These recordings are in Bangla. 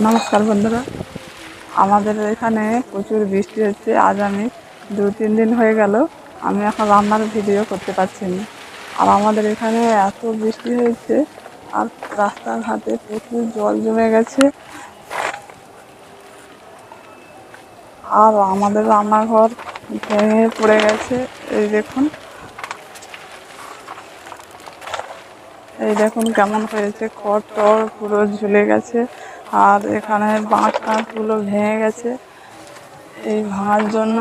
নমস্কার বন্ধুরা, আমাদের এখানে প্রচুর বৃষ্টি হচ্ছে। আজ আমি 2-3 দিন হয়ে গেল আমি এখন রান্নার ভিডিও করতে পারছি না। আর আমাদের এখানে এত বৃষ্টি হয়েছে, আর রাস্তাঘাটে প্রচুর জল জমে গেছে। আর আমাদের রান্নাঘর ভেঙে পড়ে গেছে। এই দেখুন কেমন হয়েছে, খড় টড় পুরো ঝুলে গেছে। আর এখানে বাঁশ টাঁশগুলো ভেঙে গেছে। এই ভাঙার জন্য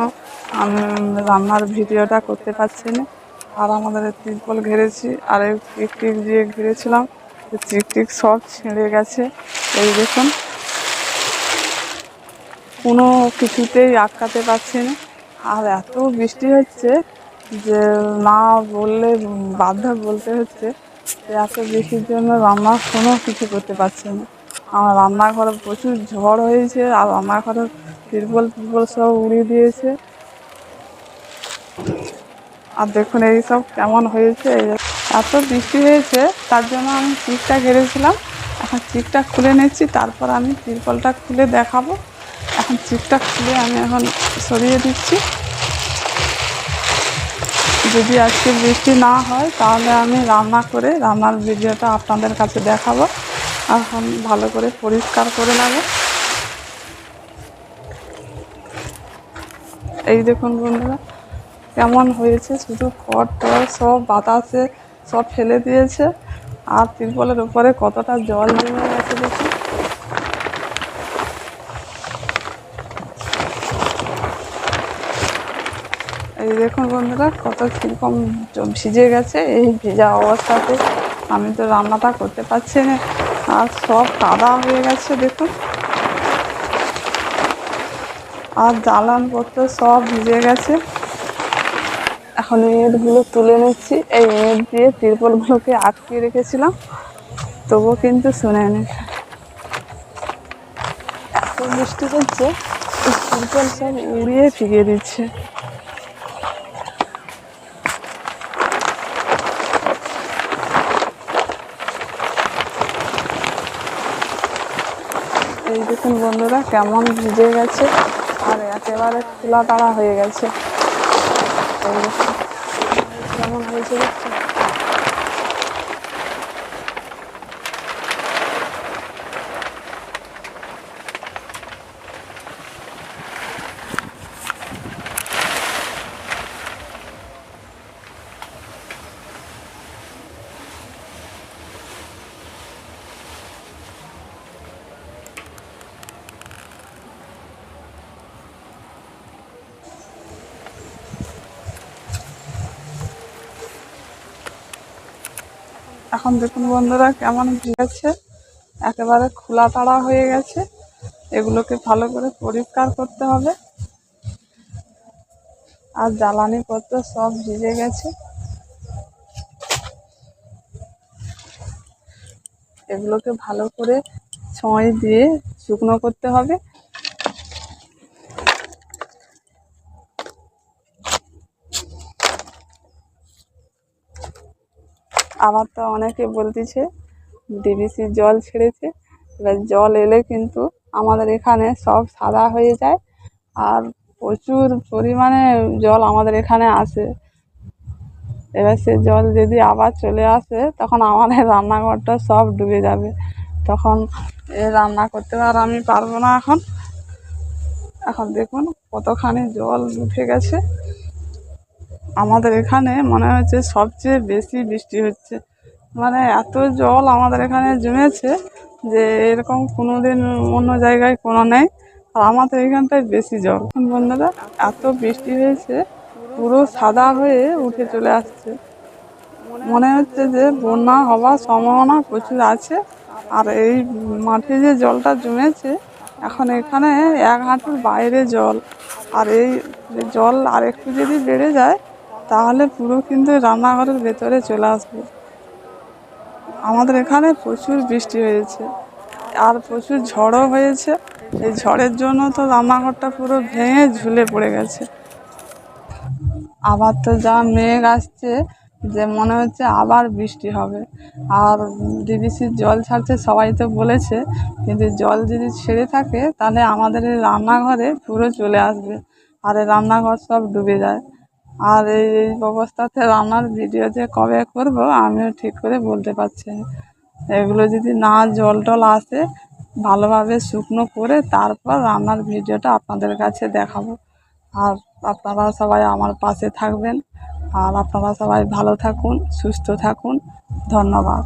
আমি রান্নার ভিডিওটা করতে পারছি না। আর আমাদের তিরপল ঘিরেছি, আর এই টিক দিয়ে ঘিরেছিলাম, টিক সব ছিঁড়ে গেছে। এই দেখুন, কোনো কিছুতেই আটকাতে পারছি না। আর এত বৃষ্টি হচ্ছে যে না বললে বাধ্য বলতে হচ্ছে যে এত বৃষ্টির জন্য রান্নার কোনো কিছু করতে পারছি না। আমার রান্নাঘরে প্রচুর ঝড় হয়েছে, আর রান্নাঘরের তিরপল সব উড়িয়ে দিয়েছে। আর দেখুন এই সব কেমন হয়েছে। এত বৃষ্টি হয়েছে, তার জন্য আমি চিকটা ঘিরেছিলাম। এখন চিকটা খুলে নিচ্ছি, তারপর আমি তিরপলটা খুলে দেখাবো। এখন চিকটা খুলে আমি এখন সরিয়ে দিচ্ছি। যদি আজকে বৃষ্টি না হয় তাহলে আমি রান্না করে রান্নার ভিডিওটা আপনাদের কাছে দেখাবো। এখন ভালো করে পরিষ্কার করে নেব। এই দেখুন বন্ধুরা কেমন হয়েছে, শুধু খড় টড় সব বাতাসে সব ফেলে দিয়েছে। আর তিরপলের উপরে কতটা জল জমে গেছে দেখুন। এই দেখুন বন্ধুরা কত কীরকম ভিজে গেছে। এই ভেজা অবস্থাতে আমি তো রান্নাটা করতে পারছি না। আর সব কাদা হয়ে গেছে দেখুন। আর জ্বালানপত্র সব ভিজে গেছে। এখন ইঁটগুলো তুলে নিচ্ছি। এই ইঁট দিয়ে তিরপলগুলোকে আটকে রেখেছিলাম, তবুও কিন্তু শোনেনি। এত বৃষ্টি হচ্ছে, তিরপল সব উড়িয়ে ফিরিয়ে দিচ্ছে। এই দেখুন বন্ধুরা কেমন ভিজে গেছে, আর একেবারে খোলা তাড়া হয়ে গেছে। এই দেখুন কেমন হয়েছে দেখছেন। এখন দেখুন বন্ধুরা কেমন ভিজেছে, একেবারে খোলা তাড়া হয়ে গেছে। এগুলোকে ভালো করে পরিষ্কার করতে হবে। আর জ্বালানি পত্র সব ভিজে গেছে। এগুলোকে ভালো করে ছয় দিয়ে শুকনো করতে হবে। আবার তো অনেকে বলতেছে ডিবিসির জল ছেড়েছে। এবার জল এলে কিন্তু আমাদের এখানে সব সাদা হয়ে যায়। আর প্রচুর পরিমাণে জল আমাদের এখানে আসে। এবার সে জল যদি আবার চলে আসে, তখন আমাদের রান্নাঘরটা সব ডুবে যাবে। তখন রান্না করতে আর আমি পারবো না। এখন দেখুন কতখানি জল উঠে গেছে। আমাদের এখানে মনে হচ্ছে সবচেয়ে বেশি বৃষ্টি হচ্ছে। মানে এত জল আমাদের এখানে জমেছে যে এরকম কোনো দিন অন্য জায়গায় কোনো নেই। আর আমাদের এখানটায় বেশি জল। বন্ধুরা এত বৃষ্টি হয়েছে, পুরো সাদা হয়ে উঠে চলে আসছে। মনে হচ্ছে যে বন্যা হওয়ার সম্ভাবনা প্রচুর আছে। আর এই মাঠে যে জলটা জমেছে, এখন এখানে 1 হাঁটুর বাইরে জল। আর এই জল আর একটু যদি বেড়ে যায় তাহলে পুরো কিন্তু রান্নাঘরের ভেতরে চলে আসবে। আমাদের এখানে প্রচুর বৃষ্টি হয়েছে, আর প্রচুর ঝড়ও হয়েছে। এই ঝড়ের জন্য তো রান্নাঘরটা পুরো ভেঙে ঝুলে পড়ে গেছে। আবার তো যা মেঘ আসছে, যে মনে হচ্ছে আবার বৃষ্টি হবে। আর ডিভিসির জল ছাড়ছে সবাই তো বলেছে, কিন্তু জল যদি ছেড়ে থাকে তাহলে আমাদের এই রান্নাঘরে পুরো চলে আসবে, আর এই রান্নাঘর সব ডুবে যায়। আর এই অবস্থাতে রান্নার ভিডিও যে কবে করব আমিও ঠিক করে বলতে পারছি না। এগুলো যদি না জল টল আসে ভালোভাবে শুকনো করে তারপর রান্নার ভিডিওটা আপনাদের কাছে দেখাবো। আর আপনারা সবাই আমার পাশে থাকবেন। আর আপনারা সবাই ভালো থাকুন, সুস্থ থাকুন। ধন্যবাদ।